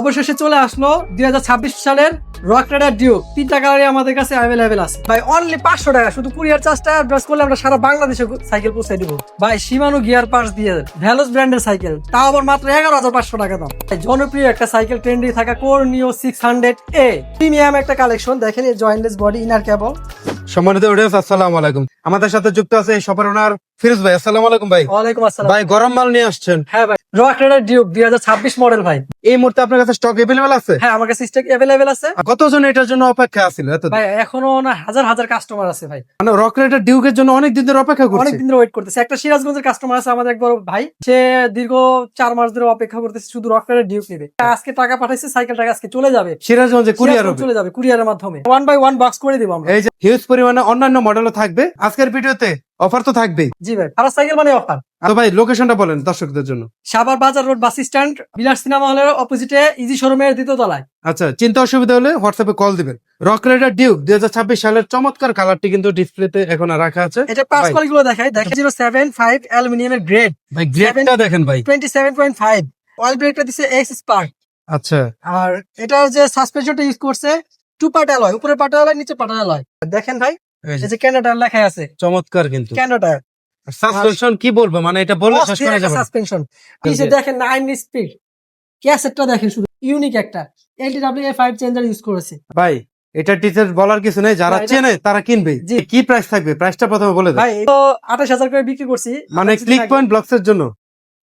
অবশেষে চলে আসলো 2026 সালের রক রাইডার ডিউক। তিনটা কালারই আমাদের কাছে অ্যাভেলেবেল আছে ভাই, অনলি 500 টাকা। শুধু কুরিয়ার চার্জটা অ্যাডভান্স করলে আমরা সারা বাংলাদেশে সাইকেল পৌঁছে দিব ভাই। শিমানো গিয়ার পার্টস দিয়ে ভ্যালোস ব্র্যান্ডের সাইকেল, তাও আবার মাত্র 11,500 টাকা দাম। জনপ্রিয় একটা সাইকেল, ট্রেন্ডি থাকা কোরনিও 600A প্রিমিয়াম একটা কালেকশন। দেখেন এই জয়েন্টলেস বডি, ইনার কেবল। সম্মানিত অডিয়েন্স, আসসালামু আলাইকুম। আমাদের সাথে যুক্ত আছে এই শপের ওনার ফিরোজ ভাই। আসসালামু আলাইকুম ভাই। ওয়ালাইকুম আসসালাম ভাই, গরম মাল নিয়ে আসছেন? হ্যাঁ ভাই, রক রাইডার ডিউক 2026 মডেল ভাই। এই মুহূর্তে আপনার কাছে স্টক अवेलेबल আছে? হ্যাঁ, আমার কাছে স্টক অ্যাভেলেবেল আছে কতজন এটার জন্য অপেক্ষা আছিল এতদিন? ভাই। এখনো না হাজার হাজার কাস্টমার আছে ভাই, মানে রক রাইডার ডিউকের জন্য অনেক দিন ধরে অপেক্ষা করছে। অনেক দিন ধরে ওয়েট করতেছে। একটা সিরাজগঞ্জের কাস্টমার আছে আমাদের এক বড় ভাই, সে দীর্ঘ 4 মাস ধরে অপেক্ষা করতেছে শুধু রক রাইডার ডিউক নেবে। আজকে টাকা পাঠাইছে, সাইকেলটা আজকে চলে যাবে সিরাজগঞ্জে কুরিয়ার হবে। চলে যাবে কুরিয়ারের মাধ্যমে। 1 বাই 1 বক্স করে দিব আমরা। এই যে হিউজ পরিমাণে অন্যান্য মডেলও থাকবে আজকের ভিডিওতে, অফার তো থাকবেই। জি ভাই, খারাপ সাইকেল মানে অফার। তো ভাই, লোকেশনটা বলেন দর্শকদের জন্য। সাভার বাজার রোড বাস স্ট্যান্ড, বিলাস সিনেমা হলের অপোজিটে ইজি শোরুমের দ্বিতীয় তলায়। আচ্ছা, চিন্তা অসুবিধা হলে হোয়াটসঅ্যাপে কল দিবেন। রক রাইডার ডিউক 2026 সালের চমৎকার কালারটি কিন্তু ডিসপ্লেতে এখন রাখা আছে। এটা পাঁচ কোয়ালিটি গুলো দেখাই। দেখেন 075 অ্যালুমিনিয়ামের গ্রেড, ভাই গ্রেডটা দেখেন ভাই, 27.5 অয়েল ব্রেকটা দিছে এক্স স্পার্ক। আচ্ছা। আর এটা যে সাসপেনশনটা ইউজ করছে 2 পার্ট অ্যালয়, উপরে পার্ট অ্যালয়, নিচে পার্ট অ্যালয়। দেখেন ভাই, এই যে এই যে ক্যানাডা লেখা আছে, চমৎকার কিন্তু ক্যানাডা সাসপেনশন কি বলবো, মানে এটা বলে শেষ করা যাবে না। সাসপেনশন। নিচে দেখেন 9 স্পিড ক্যাসেটটা দেখেন, শুধু ইউনিক একটা LTWA5 চেঞ্জার ইউজ করেছে ভাই এটা টিচার বলার কিছু নেই, যারা না, এটা- চেনে তারা কিনবে। জি। কি প্রাইস থাকবে, প্রাইসটা প্রথমে বলে দেন। ভাই। তো 28,000 করে বিক্রি করছি, মানে ক্লিক পয়েন্ট ব্লকস এর জন্য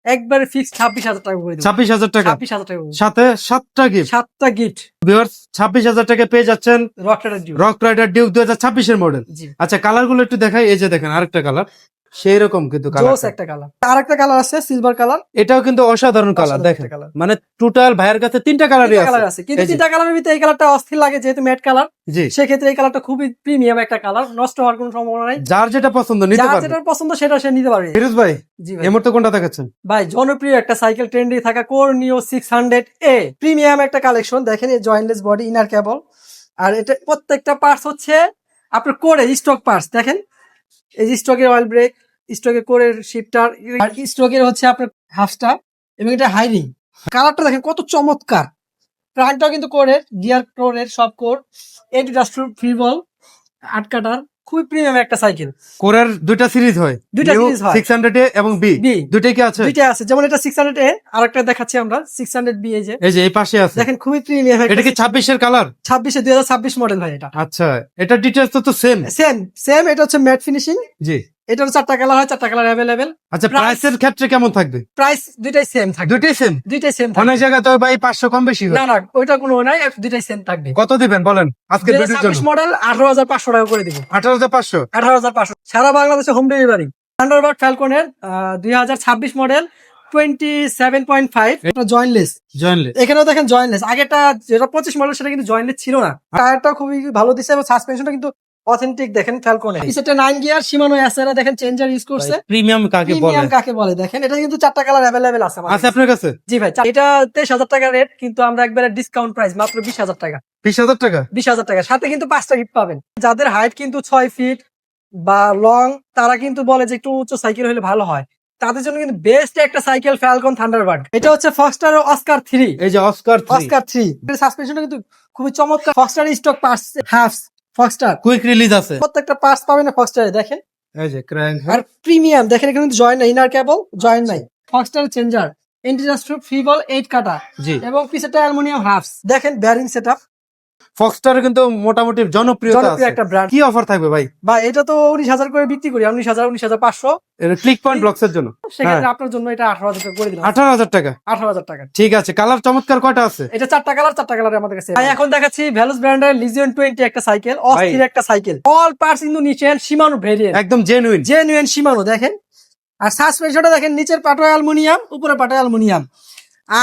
একবারে ফিক্স 26,000 টাকা করে দিব। 26,000 টাকা, 26,000 টাকা করে দিব। সাথে 7টা গিফট। 7টা গিফট ভিউয়ার্স, 26,000 টাকা পেয়ে যাচ্ছেন Rock Rider Duke. Rock Rider Duke 2026 এর মডেল। জি, আচ্ছা, কালার গুলো একটু দেখাই। এই যে দেখেন আরেকটা কালার, সেই রকম কিন্তু কালার। জোস একটা কালার। আরেকটা কালার আছে সিলভার কালার, এটাও কিন্তু অসাধারণ কালার। দেখেন কালার। মানে টোটাল ভাইয়ের কাছে 3টা কালারই কালার আছে। আছে, কিন্তু এই যে। 3টা কালারের ভিতরে এই কালারটা অস্থির লাগে, যেহেতু ম্যাট কালার। জি, সেক্ষেত্রে এই কালারটা খুবই প্রিমিয়াম একটা কালার, নষ্ট হওয়ার কোনো সম্ভাবনা নাই। যার যেটা পছন্দ নিতে যার পারবে। যেটা পছন্দ সেটা সে নিতে পারবে। ফিরোজ ভাই, জি ভাই। এই মুহূর্তে কোনটা দেখাচ্ছেন? ভাই, জনপ্রিয় একটা সাইকেল, ট্রেন্ডি থাকা কোরনিও 600A প্রিমিয়াম একটা কালেকশন। দেখেন এই জয়েন্টলেস বডি, ইনার কেবল। আর এটা প্রত্যেকটা পার্টস হচ্ছে আপনার কোরে স্টক পার্টস। দেখেন এই যে স্টকের অয়েল ব্রেক, স্টকের কোরের শিফটার, আর স্টকের হচ্ছে আপনার হাফস্টার, এবং এটা হাইরিং। কালারটা দেখেন কত চমৎকার। প্রাণটাও কিন্তু কোরের, গিয়ার কোরের, সব কোর। এটি ডাস্ট ফ্রি বল, আটকাটার, খুবই প্রিমিয়াম একটা সাইকেল। কোরের দুইটা সিরিজ হয়, দুইটা New series হয়। 600A এবং B B দুইটাই কি আছে? দুইটা আছে, যেমন এটা 600A, আরেকটা দেখাচ্ছি আমরা 600B। এই যে এই যে এই পাশে আছে। দেখেন খুবই প্রিমিয়াম। এটা কি 26 এর কালার? 2026 মডেল ভাই। এটা আচ্ছা, এটা ডিটেইলস তো সেম। সেম। এটা হচ্ছে ম্যাট ফিনিশিং। জি। এটা 4টা কালার হয়, 4টা কালার অ্যাভেলেবেল। আচ্ছা, Price- প্রাইসের ক্ষেত্রে কেমন থাকবে? প্রাইস দুইটাই সেম থাকবে। দুইটাই সেম। দুইটাই সেম থাকবে। অনেক জায়গায় তো ভাই 500 কম বেশি হয়। না না, ওইটা কোনো নাই, দুইটাই সেম থাকবে। কত দিবেন বলেন আজকে ভিডিওর 2026 জন্য? মডেল 18,500 টাকা করে দিব। 18,500। 18,500 সারা বাংলাদেশে হোম ডেলিভারি। থান্ডারবার্ড ফ্যালকনের 2026 মডেল 27.5, এটা জয়েন্টলেস। জয়েনলে এখানেও দেখেন জয়েন্টলেস। আগেটা যেটা 25 মডেল সেটা কিন্তু জয়েন্টলেস ছিল না। টায়ারটা খুবই ভালো দিছে, এবং সাসপেনশনটা কিন্তু অথেন্টিক। দেখেন ফ্যালকনে পিছনে 9 গিয়ার, শিমানো এসআরআ দেখেন চেঞ্জার ইউজ করছে। প্রিমিয়াম কাকে বলে? প্রিমিয়াম কাকে বলে দেখেন। এটা কিন্তু 4টা কালার অ্যাভেলেবেল আছে আমাদের আছে কাছে। আপনার কাছে? জি ভাই, এটা 23,000 টাকা রেট, কিন্তু আমরা একবারে ডিসকাউন্ট প্রাইস মাত্র 20,000 টাকা। 20,000 টাকা। 20,000 টাকা, সাথে কিন্তু 5টা গিফট পাবেন। যাদের হাইট কিন্তু 6 ফিট বা লং, তারা কিন্তু বলে যে একটু উচ্চ সাইকেল হলে ভালো হয়। তাদের জন্য কিন্তু বেস্ট একটা সাইকেল ফ্যালকন থান্ডারবার্ড। এটা হচ্ছে ফক্সটার অস্কার 3। এই যে অস্কার 3 অস্কার 3 এর সাসপেনশনটা কিন্তু খুবই চমৎকার। Foxter stock parts হাফস Foxter, quick release আছে। প্রত্যেকটা পার্টস পাবেন না ফক্সটারে। দেখেন এই যে ক্র্যাঙ্ক আর প্রিমিয়াম দেখেন, এখানে কিন্তু জয়েন্ট নাই, ইনার কেবল জয়েন্ট নাই। ফক্সটার চেঞ্জার, ইন্টারস্ট্রুপ ফ্রি বল 8 কাটা, জি। এবং পিছটা অ্যালুমিনিয়াম হাফস। দেখেন ব্যারিং সেটআপ, ফক্সটার কিন্তু মোটামুটি জনপ্রিয়তা জনপ্রিয় আছে। একটা ব্র্যান্ড। কি অফার থাকবে ভাই? বা এটা তো 19,000 করে বিক্রি করি, 19,500। এটা ক্লিক পয়েন্ট ব্লকস এর জন্য সেক্ষেত্রে আপনার জন্য এটা 18,000 টাকা করে দিলাম। 18,000 টাকা। 18,000 টাকা। ঠিক আছে, কালার চমৎকার কয়টা আছে? এটা 4টা কালার, 4টা কালার আমাদের কাছে। ভাই এখন দেখাচ্ছি ভ্যালুস ব্র্যান্ডের লিজিয়ন 20 একটা সাইকেল, অস্থির একটা cycle. All parts Indonesian, শিমানো variant, একদম জেনুইন। জেনুইন শিমানো। দেখেন আর সাসপেনশনটা দেখেন, নিচের পাটো অ্যালুমিনিয়াম, উপরের পাটো অ্যালুমিনিয়াম।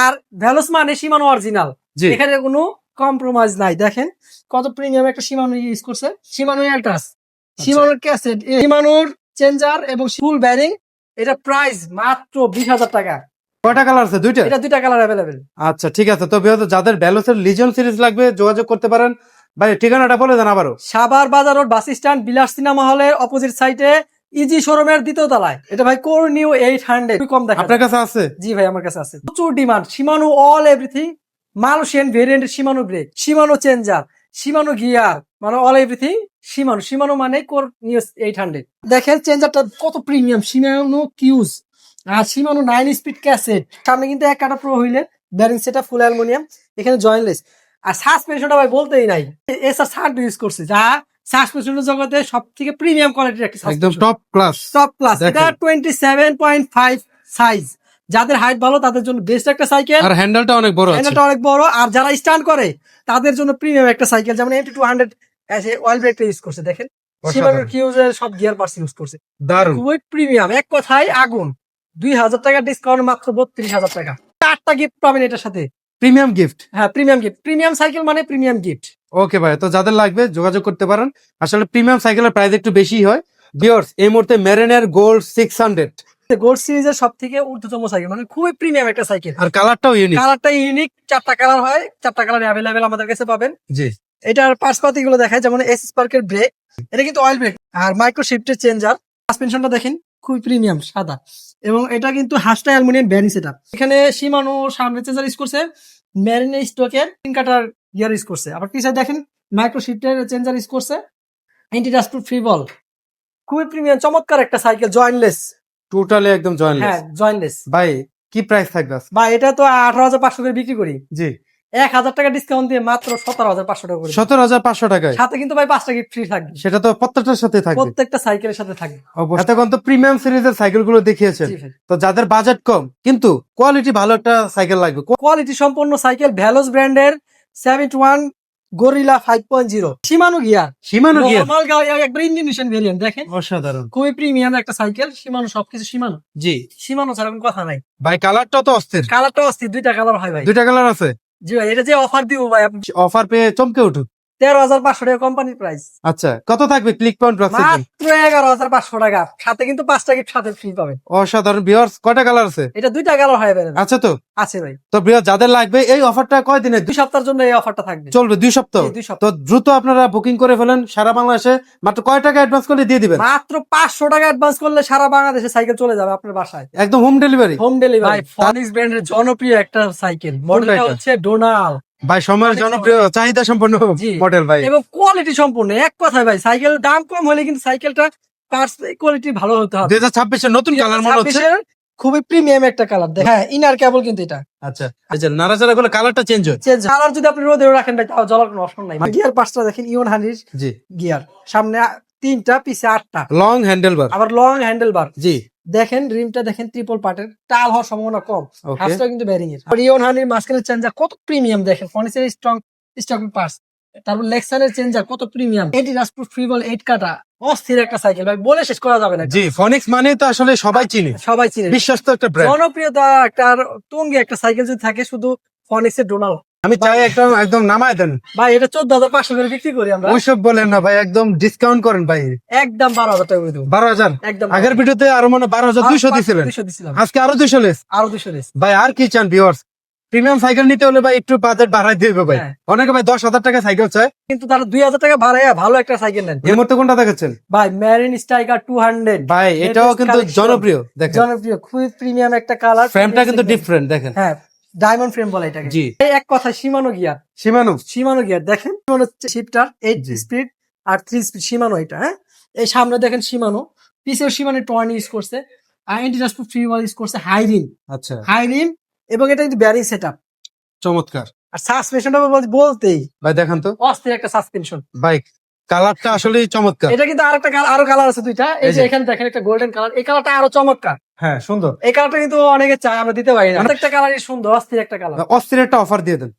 আর ভ্যালুস মানে শিমানো অরিজিনাল, জি। এখানে কোনো কম্প্রোমাইজ নাই। দেখেন কত প্রিমিয়াম একটা শিমানো ইউজ করছে। শিমানো অ্যালটাস, শিমানোর ক্যাসেট, শিমানোর চেঞ্জার এবং ফুল ব্যারিং। এটা প্রাইস মাত্র 20,000 টাকা। কয়টা কালার আছে? দুইটা। এটা 2টা কালার অ্যাভেলেবেল। আচ্ছা ঠিক আছে, তো যাদের ভ্যালোসের লিজিয়ন সিরিজ লাগবে যোগাযোগ করতে পারেন। ভাই ঠিকানাটা বলে দেন আবারও। সাভার বাজার রোড বাস স্ট্যান্ড, বিলাস সিনেমা হলের অপোজিট সাইডে ইজি শোরুমের দ্বিতীয় তলায়। এটা ভাই কোরনিও 800, খুবই কম দেখা আপনার কাছে আছে? জি ভাই, আমার কাছে আছে। প্রচুর demand, Shimano all everything Malaysian ভেরিয়েন্টের Shimano brake, Shimano changer, Shimano gear, মানে অল এভরিথিং শিমানো। শিমানো মানে কোর নিউজ 800। দেখেন চেঞ্জারটা কত প্রিমিয়াম, শিমানো কিউজ আর শিমানো 9 স্পিড ক্যাসেট। সামনে কিন্তু এক কাটা প্রো হইলে, ব্যারিং সেটা ফুল অ্যালুমিনিয়াম, এখানে জয়েন্টলেস। আর সাসপেনশনটা ভাই বলতেই নাই, এসআর সার্ট ইউজ করছে, যা সাসপেনশনের জগতে সব থেকে প্রিমিয়াম কোয়ালিটির একটা একদম suspension, top class. Top class. দেখেন। এটা 27.5 সাইজ, যাদের হাইট ভালো তাদের জন্য বেস্ট একটা সাইকেল। আর হ্যান্ডেলটা অনেক বড় আছে। হ্যান্ডেলটা অনেক বড়, আর যারা স্ট্যান্ড করে তাদের জন্য প্রিমিয়াম একটা সাইকেল, যেমন MT200 অয়েল ব্রেকটা ইউজ করছে। দেখেন শিমানোর কিউজের সব গিয়ার পার্টস ইউজ করছে, দারুন। খুবই প্রিমিয়াম, এক কথায় আগুন। 2000 টাকা ডিসকাউন্ট, মাত্র 32,000 টাকা। 4টা গিফট পাবেন এটার সাথে, প্রিমিয়াম গিফট। হ্যাঁ প্রিমিয়াম গিফট। প্রিমিয়াম সাইকেল মানে প্রিমিয়াম গিফট। ওকে ভাই, তো যাদের লাগবে যোগাযোগ করতে পারেন। আসলে প্রিমিয়াম সাইকেলের প্রাইস একটু বেশি হয়। ভিউয়ার্স, এই মুহূর্তে মেরিনের গোল্ড 600 গোল্ড সিরিজের সব থেকে ঊর্ধ্বতম সাইকেল, মানে খুবই প্রিমিয়াম একটা সাইকেল। আর কালারটাও ইউনিক। কালারটা ইউনিক, 4টা কালার হয়, 4টা কালার অ্যাভেলেবেল আমাদের কাছে পাবেন। জি। এটার পার্টসপাতি গুলো দেখায়, যেমন এস স্পার্কের ব্রেক, এটা কিন্তু অয়েল ব্রেক, আর মাইক্রো শিফটের চেঞ্জার। সাসপেনশনটা দেখেন খুবই প্রিমিয়াম, সাদা, এবং এটা কিন্তু হাসটা অ্যালুমিনিয়াম ব্যারিং সেটআপ। এখানে শিমানো সামনে চেঞ্জার ইউজ করছে, মেরিনে স্টকের 3 কাটার গিয়ার ইউজ করছে। আবার পিছনে দেখেন মাইক্রো শিফটের চেঞ্জার ইউজ করছে, অ্যান্টি ডাস্ট ফ্রি বল। খুবই প্রিমিয়াম, চমৎকার একটা সাইকেল, জয়েন্টলেস। টোটালি একদম জয়েন্টলেস। হ্যাঁ জয়েন্টলেস। ভাই কি প্রাইস থাকবে আজকে? বা এটা তো 18,500 করে বিক্রি করি, জি। 1,000 টাকা ডিসকাউন্ট দিয়ে মাত্র 17,500 টাকা করে। 17,500 টাকায়। সাথে কিন্তু ভাই 5টা গিফট ফ্রি থাকবে, সেটা তো প্রত্যেকটার সাথে থাকবে। প্রত্যেকটা সাইকেলের সাথে থাকবে। এতক্ষণ তো প্রিমিয়াম সিরিজের সাইকেল গুলো দেখিয়েছেন, জি ভাই। তো যাদের বাজেট কম কিন্তু কোয়ালিটি ভালো একটা সাইকেল লাগবে। কোয়ালিটি সম্পন্ন সাইকেল, ভ্যালোস ব্র্যান্ডের 71 গরিলা 5.0 শিমানো গিয়ার, শিমানো গিয়ার, নরমাল একবার ইঞ্জিনিয়েশন ভেরিয়েন্ট। দেখেন অসাধারণ। খুবই প্রিমিয়াম একটা সাইকেল, শিমানো, সবকিছু শিমানো। জি। শিমানো ছাড়া কোনো কথা নাই। ভাই কালারটাও তো অস্থির। কালারটা অস্থির, 2টা কালার হয় ভাই। 2টা কালার আছে। জি ভাই, এটা যে অফার দিব ভাই, আপনি অফার পেয়ে চমকে উঠুক। 13,500 টাকা কোম্পানির প্রাইস, আচ্ছা, কত থাকবে ক্লিক পয়েন্ট বক্সের জন্য? মাত্র 11,500 টাকা, সাথে কিন্তু 5টা গিফট সাথে ফ্রি পাবেন। অসাধারণ। ভিউয়ার্স, কয়টা কালার আছে? এটা 2টা কালার হয় ভাই। আচ্ছা, তো আছে ভাই, তো ভিউয়ার্স যাদের লাগবে এই অফারটা কয়দিনের 2 সপ্তাহের জন্য এই অফারটা থাকবে। চলবে? 2 সপ্তাহ। জি, 2 সপ্তাহ। তো দ্রুত আপনারা বুকিং করে ফেলেন। সারা বাংলাদেশে মাত্র কয় টাকা অ্যাডভান্স করলে দিয়ে দিবেন? মাত্র 500 টাকা অ্যাডভান্স করলে সারা বাংলাদেশে সাইকেল চলে যাবে আপনার বাসায়, একদম হোম ডেলিভারি। Home delivery. ফনিক্স ব্র্যান্ডের জনপ্রিয় একটা সাইকেল, মডেলটা এটা? হচ্ছে ডোনাল। ভাই সময়ের জনপ্রিয়, চাহিদা সম্পন্ন জি। মডেল ভাই। এবং কোয়ালিটি সম্পূর্ণ, এক কথায় ভাই সাইকেল দাম কম হলে কিন্তু সাইকেলটা পার্টস কোয়ালিটি ভালো হতে হবে। 2026 এর নতুন কালার মনে হচ্ছে। 26 এর খুবই প্রিমিয়াম একটা কালার। হ্যাঁ ইনার কেবল কিন্তু এটা আচ্ছা, এই যে নাড়াচাড়া করলে কালারটা চেঞ্জ হয়। চেঞ্জ, কালার যদি আপনি রোদে রাখেন ভাই তাও জ্বলার কোনো অপশন নাই। গিয়ার পার্টসটা দেখেন, ইওন হানির জি। গিয়ার, সামনে 3টা, পিছে 8টা, লং হ্যান্ডেল বার। আবার লং হ্যান্ডেল বার। জি। দেখেন রিমটা দেখেন ট্রিপল পার্টের, টাল হওয়ার সম্ভাবনা কম, ওকে। হাফটা কিন্তু ব্যারিং এর। আর ইওন হানির মাঝখানের চেঞ্জার কত প্রিমিয়াম, দেখেন ফনিক্সের স্ট্রং পার্টস। তারপর লেক্সানের চেঞ্জার কত প্রিমিয়াম, এটি রাজপুর ফ্রি বল 8 কাটা, অস্থির একটা সাইকেল ভাই, বলে শেষ করা যাবে না। জি, ফনিক্স মানে তো আসলে সবাই চিনে, সবাই চিনে, বিশ্বস্ত একটা ব্র্যান্ড। জনপ্রিয়তা একটা, আর তুঙ্গে একটা সাইকেল যদি থাকে শুধু ফনিক্সের ডোনাল। আমি চাই একদম একদম নামায় দেন ভাই এটা 14,500 করে বিক্রি করি আমরা। ওইসব বলেন না ভাই, একদম ডিসকাউন্ট করেন ভাই। একদম 12,000 টাকা করে দেবো। 12,000 একদম আগের ভিডিওতে আরো মানে 12,200 দিছিলেন, 200 দিছিলাম, আজকে আরো 200 লেস। আরো 200 লেস। ভাই আর কি চান ভিউয়ার্স? প্রিমিয়াম সাইকেল নিতে হলে ভাই একটু বাজেট বাড়াই দিবে ভাই। হ্যাঁ। অনেকে ভাই 10,000 টাকা সাইকেল চায়, কিন্তু তারা 2,000 টাকা ভাড়ায় ভালো একটা সাইকেল নেন। এই মুহূর্তে কোনটা দেখাচ্ছেন? ভাই মেরিন স্ট্রাইকার 200 ভাই এটাও কিন্তু জনপ্রিয়। দেখেন জনপ্রিয়, খুবই প্রিমিয়াম একটা কালার, ফ্রেমটা কিন্তু ডিফারেন্ট দেখেন। হ্যাঁ ডায়মন্ড ফ্রেম বলে এটাকে। জি। এই এক কথা শিমানো গিয়ার, শিমানো গিয়ার দেখেন, শিমানো শিফটার 8 জি। স্পিড আর 3 স্পিড শিমানো এটা। হ্যাঁ এই সামনে দেখেন শিমানো, পিছেও শিমানো টর্ন ইউজ করছে, আর এন্টিডাস্ট ফ্রি ওয়াল ইউজ করছে হাইরিন। আচ্ছা, হাইরিন, এবং এটা কিন্তু ব্যারিং সেটআপ, চমৎকার। আর সাসপেনশনটা বলতেই ভাই দেখান তো অস্থির একটা সাসপেনশন। ভাই, কালারটা আসলেই চমৎকার। এটা কিন্তু আরেকটা আরো কালার আছে 2টা, এই এই যে যে। এখানে দেখেন একটা গোল্ডেন কালার, এই কালারটা আরো চমৎকার। হ্যাঁ সুন্দর। এই কালারটা কিন্তু অনেকে চায়, আমরা দিতে পারি না। প্রত্যেকটা কালারই সুন্দর, অস্থির একটা কালার। অস্থির একটা অফার দিয়ে দেন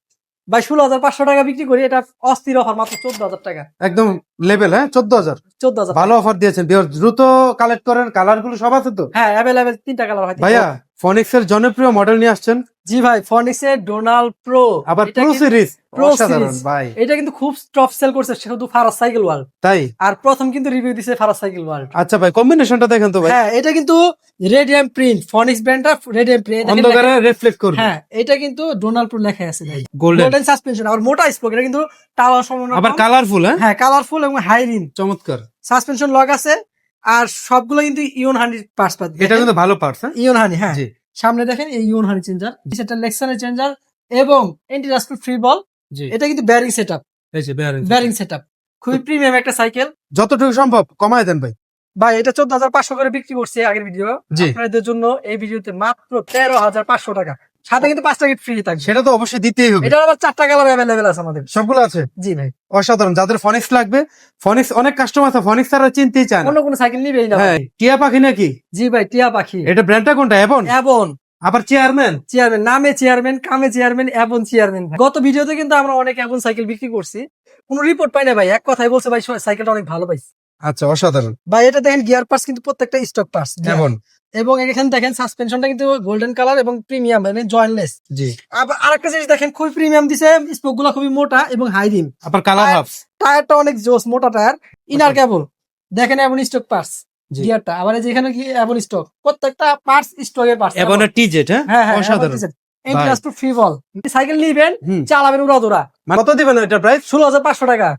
ভাই 16,500 টাকা বিক্রি করি, এটা অস্থির অফার, মাত্র 14,000 টাকা। একদম লেভেল। হ্যাঁ 14,000 14,000 ভালো অফার দিয়েছেন। দ্রুত কালেক্ট করেন, কালার গুলো সব আছে তো? হ্যাঁ অ্যাভেলেবেল 3টা কালার হয়। ভাইয়া ফনিক্স এর জনপ্রিয় মডেল নিয়ে আসছেন। জি ভাই, ফনিক্সের ডোনাল্ড প্রো, আবার প্রো সিরিজ, প্রো অসাধারণ সিরিজ ভাই। এটা কিন্তু খুব টপ সেল করছে শুধু ফারাজ সাইকেল ওয়ার্ল্ড, তাই? আর প্রথম কিন্তু রিভিউ দিছে ফারাজ সাইকেল ওয়ার্ল্ড। আচ্ছা ভাই, কম্বিনেশনটা দেখেন তো ভাই। হ্যাঁ এটা কিন্তু রেডিয়াম প্রিন্ট, ফনিক্স ব্র্যান্ডটা রেডিয়াম প্রিন্ট, অন্ধকারে রিফ্লেক্ট করবে। হ্যাঁ এটা কিন্তু ডোনাল্ড প্রো লেখা আছে ভাই, গোল্ডেন। গোল্ডেন সাসপেনশন, আর মোটা স্পোক, এটা কিন্তু টাওয়ার সম্ভাবনা আবার কম। কালারফুল। হ্যাঁ কালারফুল এবং হাইরিন, চমৎকার। সাসপেনশন লক আছে, আর সবগুলো কিন্তু ইওন হানির পার্টস পাবে। এটা কিন্তু ভালো পার্টস। হ্যাঁ ইওন হানি, হ্যাঁ জি। সামনে দেখেন এই ইওন হানি চেঞ্জার, সেটা লেক্সানের চেঞ্জার, এবং এন্টি রাস্ট ফ্রি বল। জি এটা কিন্তু ব্যারিং সেটআপ, এই যে ব্যারিং সেটআপ খুবই প্রিমিয়াম একটা সাইকেল যতটুকু সম্ভব কমায় দেন ভাই। ভাই। এটা 14,500 করে বিক্রি করছে আগের ভিডিও। জি। আপনাদের জন্য এই ভিডিওতে মাত্র 13,500 টাকা, সাথে কিন্তু 5টা গিফট ফ্রি থাকবে। সেটা তো অবশ্যই দিতেই হবে। এটার আবার 4টা কালার অ্যাভেলেবেল আছে আমাদের। সবগুলো আছে? জি ভাই। অসাধারণ। যাদের ফনিক্স লাগবে, ফনিক্স অনেক কাস্টমার আছে ফনিক্স ছাড়া চিনতেই চায় না। অন্য কোনো সাইকেল নিবেই না। হ্যাঁ, টিয়া পাখি নাকি? জি ভাই, টিয়া পাখি। এটা ব্র্যান্ডটা কোনটা? এবন? এবন। আবার চেয়ারম্যান? চেয়ারম্যান, নামে চেয়ারম্যান, কামে চেয়ারম্যান, এবন চেয়ারম্যান। গত ভিডিওতে কিন্তু আমরা অনেক এবন সাইকেল বিক্রি করছি, কোনো রিপোর্ট পাই না ভাই। এক কথাই বলছে ভাই সাইকেলটা অনেক ভালো পাইছি। আচ্ছা, অসাধারণ। ভাই এটা দেখেন গিয়ার পার্টস কিন্তু প্রত্যেকটা স্টক পার্টস এবন। এবং এখানে দেখেন সাসপেনশনটা কিন্তু গোল্ডেন কালার এবং প্রিমিয়াম, মানে জয়েন্টলেস। জি। আবার আরেকটা জিনিস দেখেন, খুবই প্রিমিয়াম দিছে, স্পোক গুলা খুবই মোটা এবং হাই রিম। আবার কালার হাফস। টায়ারটা অনেক জোস, মোটা টায়ার। ইনার কেবল দেখেন এমন স্টক পার্টস গিয়ারটা। আবার এই যে এখানে কি এমন স্টক, প্রত্যেকটা পার্টস স্টকের পার্টস। এবনের টিজেট। হ্যাঁ, অসাধারণ। ইন্টারেস্ট ফ্রি বল। সাইকেল নিবেন, চালাবেন উড়া দৌড়া। কত দিবেন এটা প্রাইস? 16,500 টাকা।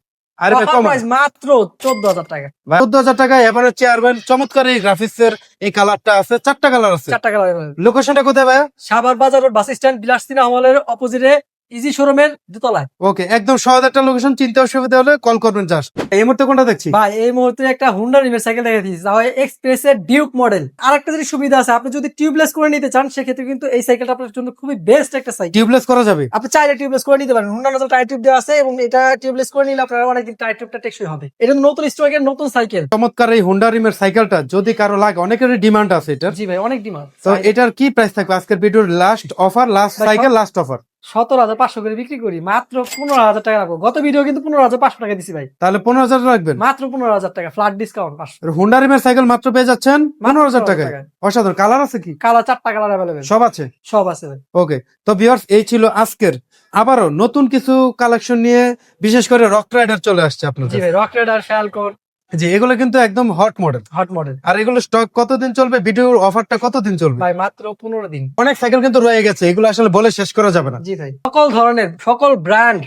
আরে ভাই কম। প্রাইস মাত্র 14,000 টাকা। 14,000 টাকা এবারে চেয়ারম্যান। চমৎকার এই গ্রাফিক্স এর এই কালারটা আছে, 4টা কালার আছে। 4টা কালার। লোকেশনটা কোথায় ভাইয়া? সাভার বাজার রোড বাস স্ট্যান্ড, বিলাসিনা হলের অপোজিটে, ইজি শোরুমের দোতলায়। ওকে, একদম সহজ একটা লোকেশন। চিন্তা অসুবিধা হলে কল করবেন জাস্ট। এই মুহূর্তে কোনটা দেখছি? ভাই এই মুহূর্তে একটা হুন্ডা রিমের সাইকেল দেখা দিয়েছি, যা হয় এক্সপ্রেসের ডিউক মডেল। আরেকটা যদি সুবিধা আছে, আপনি যদি টিউবলেস করে নিতে চান সেক্ষেত্রে কিন্তু এই সাইকেলটা আপনার জন্য খুবই বেস্ট একটা সাইকেল। টিউবলেস করা যাবে? আপনি চাইলে টিউবলেস করে নিতে পারেন। হুন্ডা নজল টায়ার টিউব দেওয়া আছে এবং এটা টিউবলেস করে নিলে আপনার অনেকদিন টায়ার টিউবটা টেকসই হবে। এটা নতুন স্টকের নতুন সাইকেল। চমৎকার এই হোন্ডা রিমের সাইকেলটা যদি কারো লাগে, অনেকেরই ডিমান্ড আছে এটার। জি ভাই, অনেক ডিমান্ড। তো এটার কি প্রাইস থাকবে আজকের ভিডিওর last offer, last cycle, last offer? 17,500 করে বিক্রি করি, মাত্র 15,000 টাকা রাখবো। গত ভিডিও কিন্তু 15,500 টাকা দিছি ভাই। তাহলে 15,000 রাখবেন? মাত্র 15,000 টাকা ফ্ল্যাট ডিসকাউন্ট। হোন্ডা রিমের সাইকেল মাত্র পেয়ে যাচ্ছেন 15,000 টাকায়। অসাধারণ। কালার আছে কি? কালার 4টা কালার অ্যাভেলেবেল। সব আছে? সব আছে ভাই। ওকে, তো ভিউয়ার্স এই ছিল আজকের। আবারও নতুন কিছু কালেকশন নিয়ে, বিশেষ করে রক রাইডার চলে আসছে আপনার জি ভাই, রক রাইডার, ফ্যালকন। জি, এগুলো কিন্তু একদম হট মডেল। Hot model. আর এগুলো স্টক কতদিন চলবে? ভিডিওর অফারটা কতদিন চলবে? ভাই মাত্র 15 দিন। অনেক সাইকেল কিন্তু রয়ে গেছে, এগুলো আসলে বলে শেষ করা যাবে না। জি ভাই, সকল ধরনের, সকল ব্র্যান্ড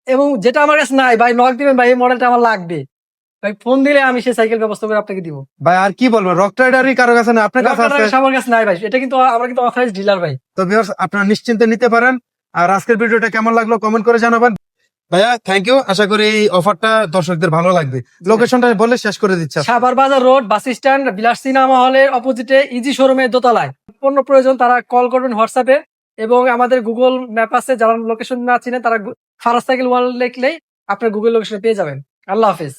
এবং যেটা আমার কাছে নাই ভাই, নক দিবেন ভাই, এই মডেলটা আমার লাগবে ভাই, ফোন দিলে আমি সেই সাইকেল ব্যবস্থা করে আপনাকে দিব ভাই। আর কি বলবো, রক রাইডারই কারো কাছে না, আপনার কাছে আছে? আমার কাছে নাই ভাই, এটা কিন্তু আমরা কিন্তু অথরাইজড ডিলার ভাই। তো ভিউয়ার্স আপনারা নিশ্চিন্তে নিতে পারেন। আর আজকের ভিডিওটা কেমন লাগলো কমেন্ট করে জানাবেন। ভাইয়া থ্যাংক ইউ। আশা করি এই অফারটা দর্শকদের ভালো লাগবে। লোকেশনটা বলে শেষ করে দিচ্ছি। সাভার বাজার রোড বাস স্ট্যান্ড, বিলাস সিনেমা হলের অপোজিটে, ইজি শোরুমের দোতলায়। পণ্য প্রয়োজন তারা কল করবেন হোয়াটসঅ্যাপে, এবং আমাদের গুগল ম্যাপ আছে, যারা লোকেশন না চিনে তারা ফারাজ সাইকেল ওয়ার্ল্ড লিখলেই আপনার গুগল লোকেশনে পেয়ে যাবেন। আল্লাহ হাফেজ।